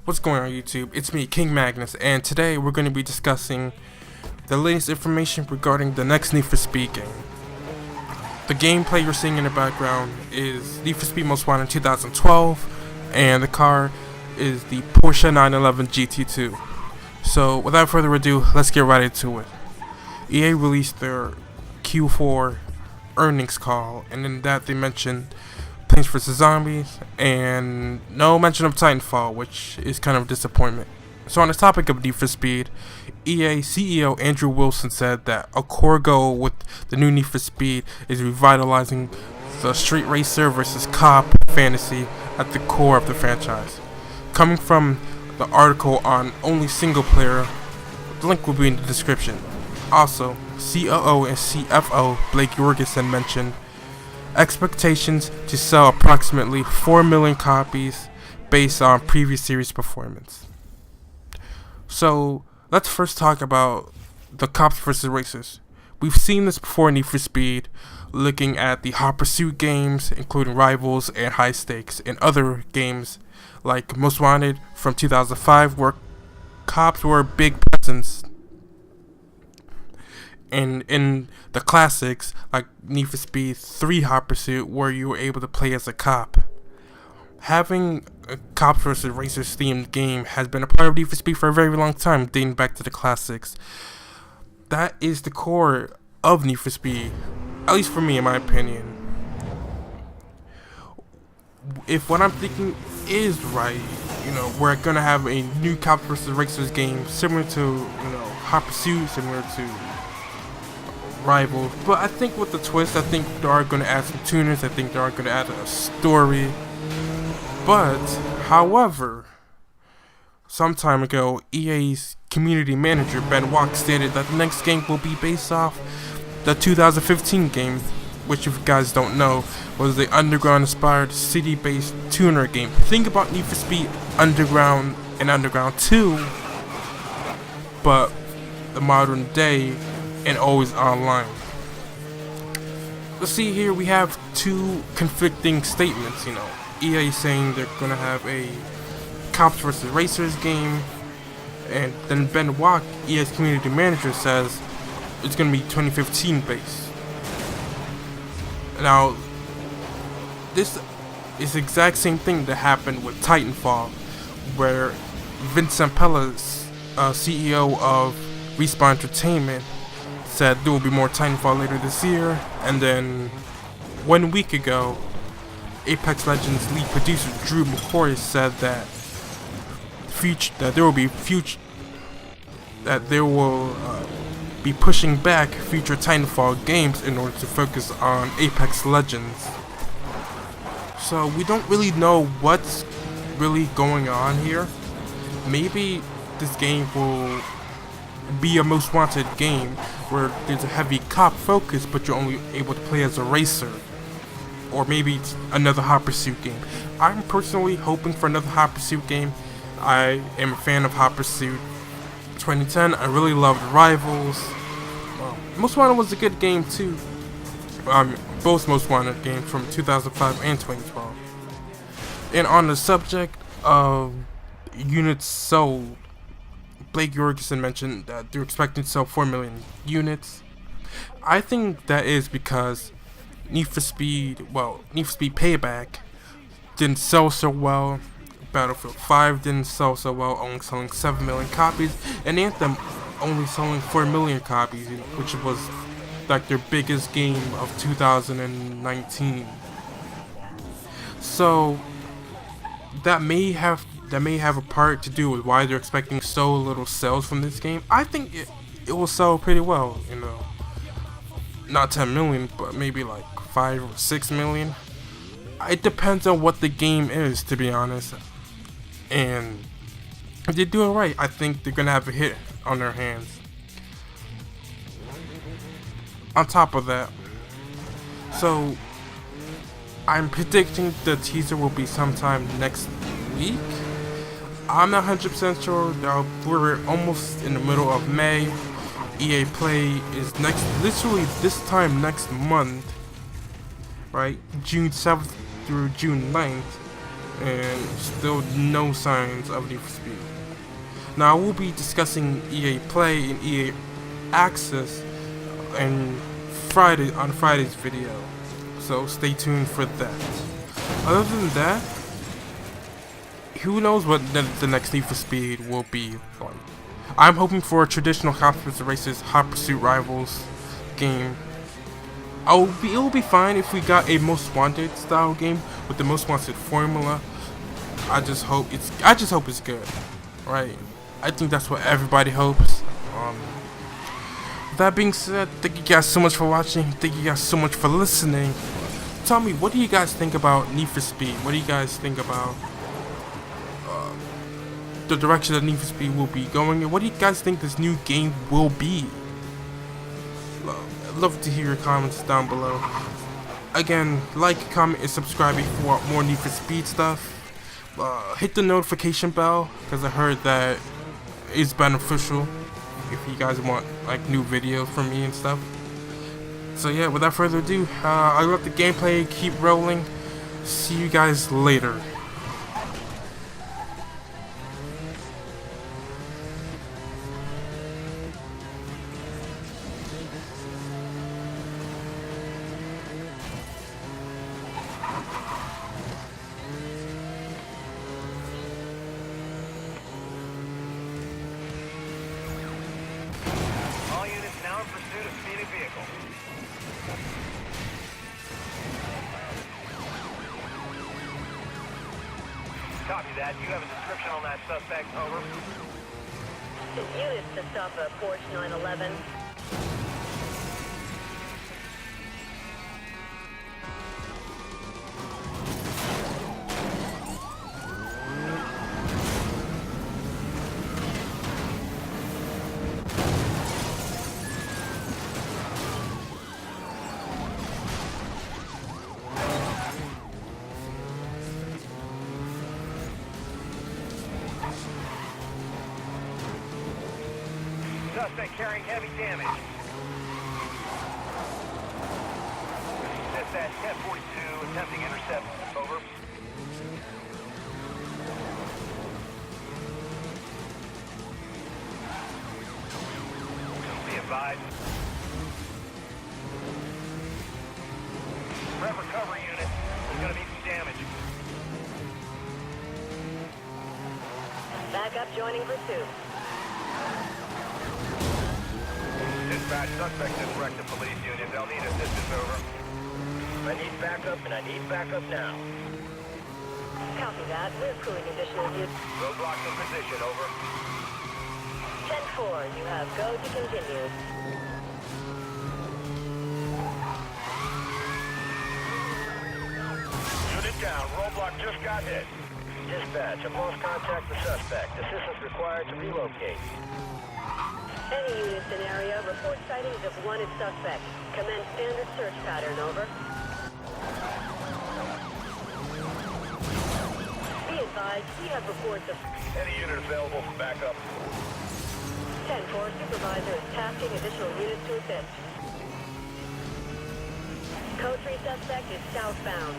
What's going on YouTube? It's me, King Magnus, and today we're going to be discussing the latest information regarding the next Need for Speed game. The gameplay you're seeing in the background is Need for Speed Most Wanted 2012, and the car is the Porsche 911 GT2. So without further ado, let's get right into it. EA released their Q4 earnings call, and in that they mentioned Plants vs. Zombies, and no mention of Titanfall, which is kind of a disappointment. So on the topic of Need for Speed, EA CEO Andrew Wilson said that a core goal with the new Need for Speed is revitalizing the street racer versus cop fantasy at the core of the franchise. Coming from the article on only single player, the link will be in the description. Also, COO and CFO Blake Jorgensen mentioned expectations to sell approximately 4 million copies based on previous series performance. So let's first talk about the cops versus racers. We've seen this before in Need for Speed, looking at the Hot Pursuit games, including Rivals and High Stakes, and other games like Most Wanted from 2005, where cops were a big presence. And in the classics, like Need for Speed 3 Hot Pursuit, where you were able to play as a cop. Having a cops versus racers themed game has been a part of Need for Speed for a very long time, dating back to the classics. That is the core of Need for Speed, at least for me, in my opinion. If what I'm thinking is right, we're gonna have a new cops versus racers game similar to, Hot Pursuit, similar to Rivals, but I think with the twist, I think they are going to add some tuners, I think they are going to add a story. But, however, some time ago, EA's community manager Ben Walk stated that the next game will be based off the 2015 game, which if you guys don't know, was the Underground-inspired city-based tuner game. Think about Need for Speed Underground and Underground 2, but the modern day and always online. Let's see here, we have two conflicting statements, EA saying they're gonna have a cops versus racers game, and then Ben Walk, EA's community manager, says it's gonna be 2015 based. Now, this is the exact same thing that happened with Titanfall, where Vince Zampella, CEO of Respawn Entertainment, said there will be more Titanfall later this year, and then 1 week ago, Apex Legends lead producer Drew McCoy said that they will be pushing back future Titanfall games in order to focus on Apex Legends. So we don't really know what's really going on here. Maybe this game will be a Most Wanted game where there's a heavy cop focus, but you're only able to play as a racer. Or maybe it's another Hot Pursuit game. I'm personally hoping for another Hot Pursuit game. I am a fan of Hot Pursuit 2010. I really loved Rivals. Most Wanted was a good game too. Both Most Wanted games from 2005 and 2012. And on the subject of units sold, Blake Jorgensen mentioned that they're expecting to sell 4 million units. I think that is because Need for Speed Payback didn't sell so well, Battlefield 5 didn't sell so well, only selling 7 million copies, and Anthem only selling 4 million copies, which was like their biggest game of 2019. So that may have a part to do with why they're expecting so little sales from this game. I think it will sell pretty well, not 10 million, but maybe like 5 or 6 million. It depends on what the game is, to be honest. And if they do it right, I think they're gonna have a hit on their hands. On top of that, so I'm predicting the teaser will be sometime next week. I'm not 100% sure. We're almost in the middle of May. EA Play is literally this time next month, right? June 7th through June 9th. and still no signs of Need for Speed. Now I will be discussing EA Play and EA Access and Friday's video, so stay tuned for that. Other than that, who knows what the next Need for Speed will be like. I'm hoping for a traditional Conference Races Hot Pursuit Rivals game. It will be fine if we got a Most Wanted style game with the Most Wanted formula. I just hope it's good, right? I think that's what everybody hopes. That being said, thank you guys so much for watching. Thank you guys so much for listening. Tell me, what do you guys think about Need for Speed? What do you guys think about the direction that Need for Speed will be going, and what do you guys think this new game will be? I'd love to hear your comments down below. Again, like, comment, and subscribe if you want more Need for Speed stuff. Hit the notification bell, because I heard that it's beneficial if you guys want like new videos from me and stuff. So yeah, without further ado, I let the gameplay keep rolling. See you guys later. All units now in pursuit of speeding vehicle. Copy that. Do you have a description on that suspect? Over. Units to stop at Porsche 911. Suspect carrying heavy damage. Dispatch 1042, attempting intercept. Over. Be advised. Prep recovery unit. There's going to be some damage. Backup joining pursuit. Dispatch, suspect has wrecked the police unit. They'll need assistance. Over. I need backup, and I need backup now. Copy that. We're pulling additional units. Roadblock in position. Over. 10-4, you have go to continue. Unit down. Roadblock just got hit. Dispatch, I've lost contact with suspect. Assistance required to relocate. Any units in area, report sightings of wanted suspect. Commence standard search pattern, over. Be advised, we have reports of... Any unit available for backup? 10-4, supervisor is tasking additional units to assist. Code 3 suspect is southbound.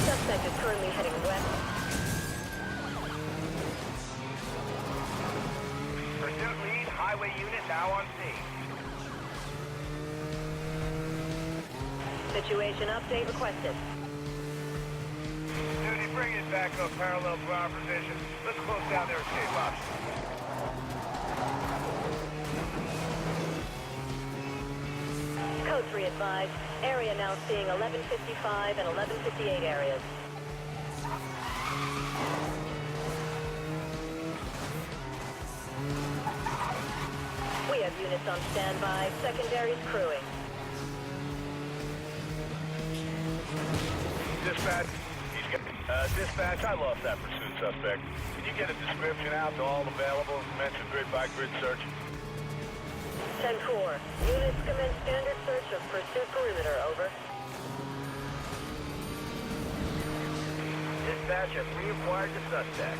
Suspect is currently heading west. Pursuit lead, highway unit now on scene. Situation update requested. Duty, bring it back up parallel to our position. Let's close down their escape options. Code 3 advised. Area now seeing 1155 and 1158 areas. We have units on standby. Secondaries crewing. Dispatch, I lost that pursuit suspect. Can you get a description out to all available and commence a grid-by-grid search? 10-4. Units commence standard search of pursuit perimeter, over. Dispatch has reacquired the suspect.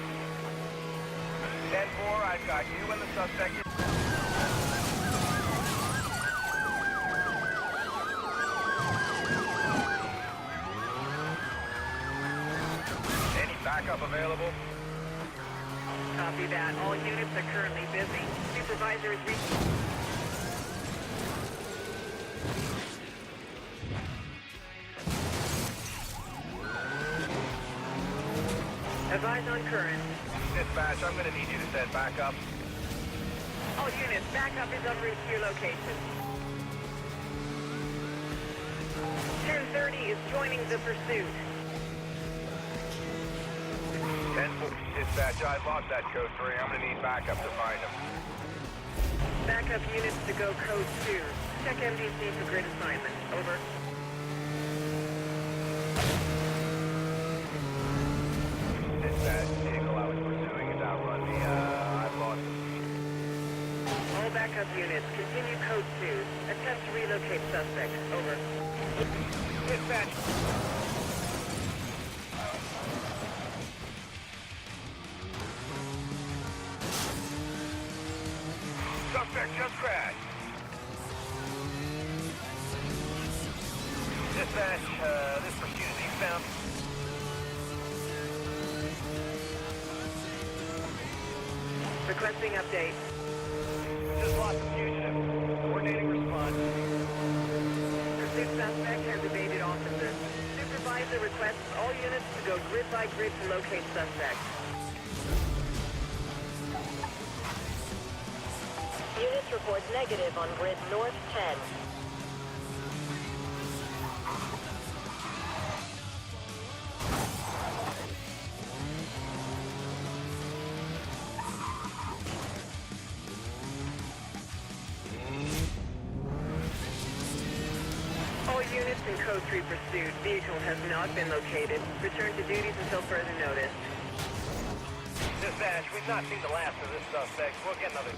10-4, I've got you and the suspect. Any backup available? Copy that. All units are currently busy. Supervisor is reaching. Advise on current. Dispatch, I'm going to need you to send backup. All units, backup is en route to your location. 1030 is joining the pursuit. 10-4, dispatch, I've lost that code 3. I'm going to need backup to find him. Backup units to go code 2. Check MDC for grid assignment. Over. Dispatch, vehicle I was pursuing has outrun me. I've lost him. All backup units, continue code 2. Attempt to relocate suspect. Over. Dispatch. Suspect just crashed. Dispatch, this pursuit is eastbound. Requesting update. Just lost a fugitive. Coordinating response. Pursuit suspect has evaded officers. Supervisor requests all units to go grid by grid to locate suspect. Units report negative on grid North 10. All units in code 3 pursuit. Vehicle has not been located. Return to duties until further notice. Dispatch, we've not seen the last of this suspect. We'll get another.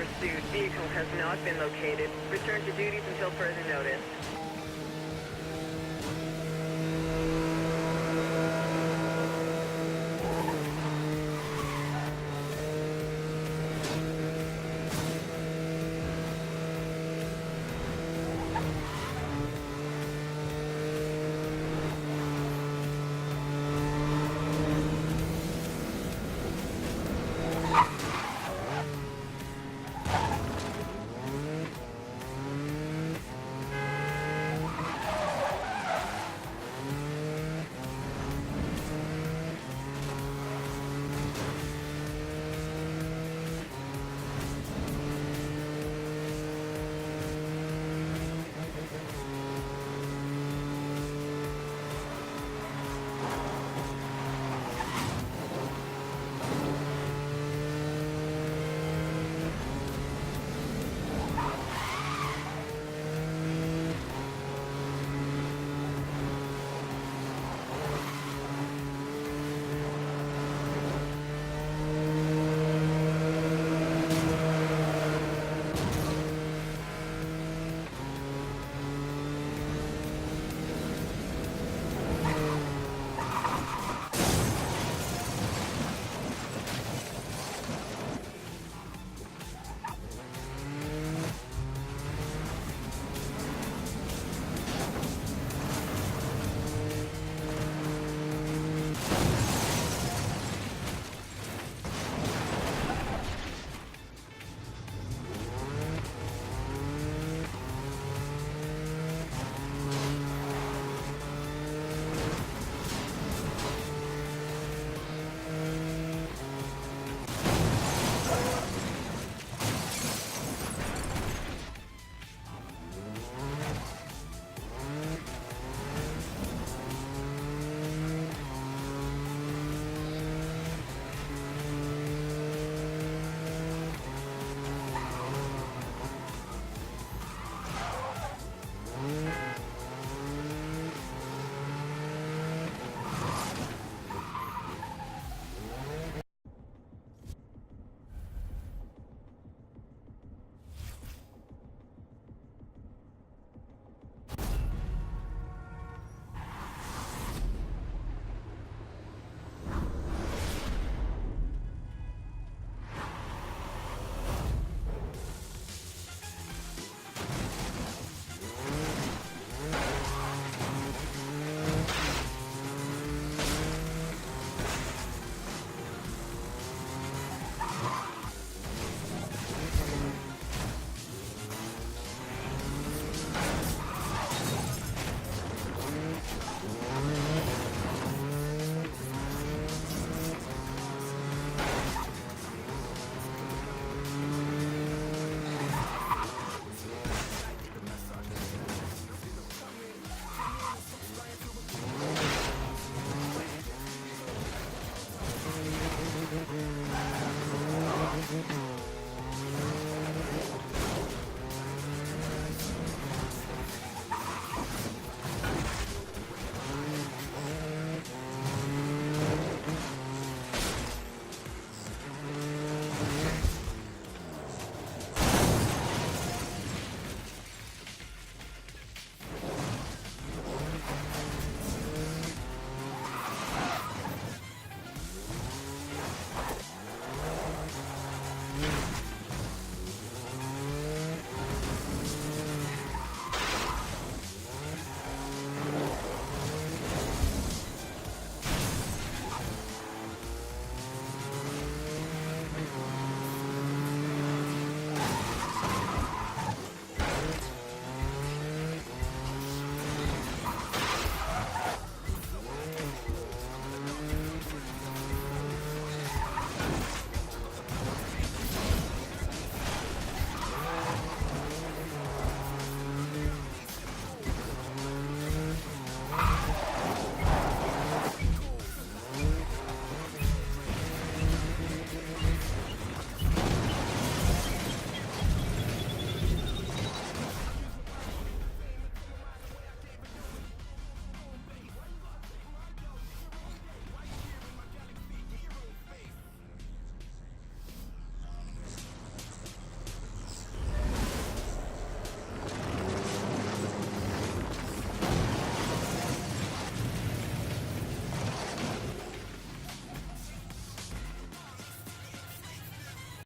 pursuit. Vehicle has not been located. Return to duties until further notice.